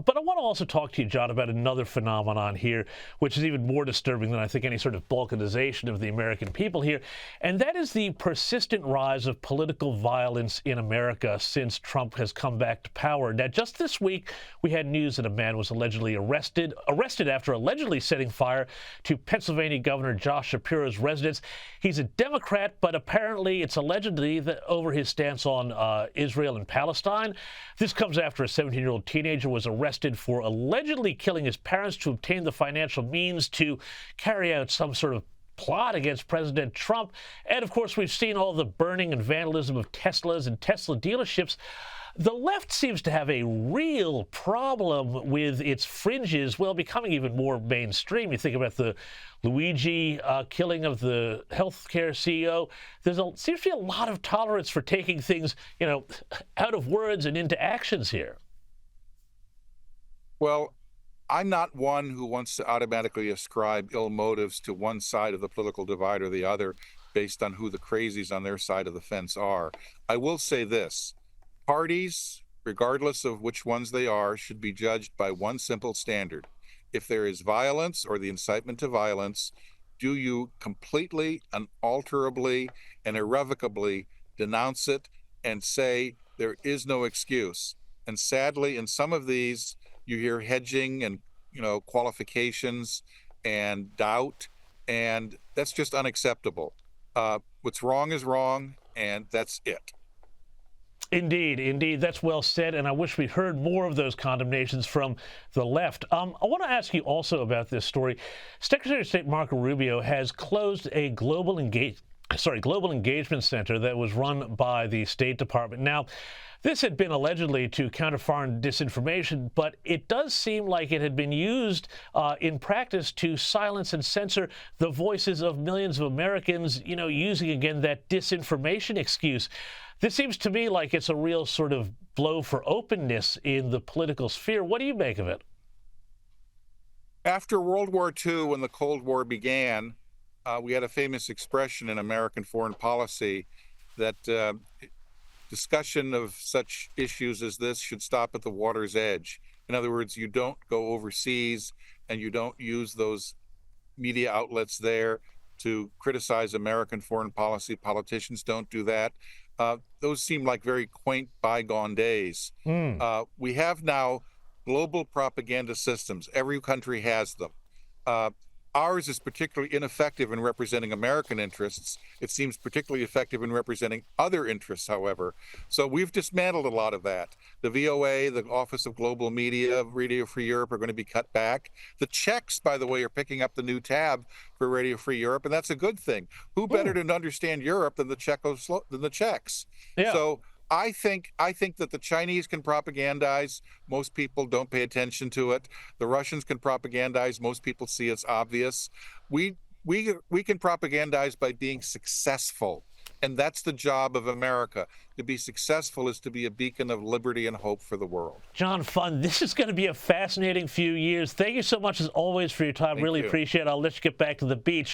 But I want to also talk to you, John, about another phenomenon here, which is even more disturbing than I think any sort of balkanization of the American people here, and that is the persistent rise of political violence in America since Trump has come back to power. Now, just this week, we had news that a man was allegedly arrested after allegedly setting fire to Pennsylvania Governor Josh Shapiro's residence. He's a Democrat, but apparently it's allegedly that over his stance on Israel and Palestine. This comes after a 17-year-old teenager was arrested for allegedly killing his parents to obtain the financial means to carry out some sort of plot against President Trump. And of course, we've seen all the burning and vandalism of Teslas and Tesla dealerships. The left seems to have a real problem with its fringes, well, becoming even more mainstream. You think about the Luigi killing of the healthcare CEO. Seems to be a lot of tolerance for taking things, out of words and into actions here. Well, I'm not one who wants to automatically ascribe ill motives to one side of the political divide or the other based on who the crazies on their side of the fence are. I will say this. Parties, regardless of which ones they are, should be judged by one simple standard. If there is violence or the incitement to violence, do you completely, unalterably, and irrevocably denounce it and say there is no excuse? And sadly, in some of these, you hear hedging and, qualifications and doubt, and that's just unacceptable. What's wrong is wrong, and that's it. Indeed. That's well said, and I wish we'd heard more of those condemnations from the left. I want to ask you also about this story. Secretary of State Marco Rubio has closed a global engagement center that was run by the State Department. Now, this had been allegedly to counter foreign disinformation, but it does seem like it had been used in practice to silence and censor the voices of millions of Americans, using again that disinformation excuse. This seems to me like it's a real sort of blow for openness in the political sphere. What do you make of it? After World War II, when the Cold War began, we had a famous expression in American foreign policy that discussion of such issues as this should stop at the water's edge. In other words, you don't go overseas and you don't use those media outlets there to criticize American foreign policy. Politicians don't do that. Those seem like very quaint bygone days. We have now global propaganda systems. Every country has them. Ours is particularly ineffective in representing American interests. It seems particularly effective in representing other interests, however. So we've dismantled a lot of that. The VOA, the Office of Global Media, Radio Free Europe are going to be cut back. The Czechs, by the way, are picking up the new tab for Radio Free Europe, and that's a good thing. Who better to understand Europe than the Czechs? Yeah. So I think that the Chinese can propagandize. Most people don't pay attention to it. The Russians can propagandize. Most people see it's obvious. We can propagandize by being successful. And that's the job of America. To be successful is to be a beacon of liberty and hope for the world. John Fund, this is going to be a fascinating few years. Thank you so much, as always, for your time. Really appreciate it. I'll let you get back to the beach.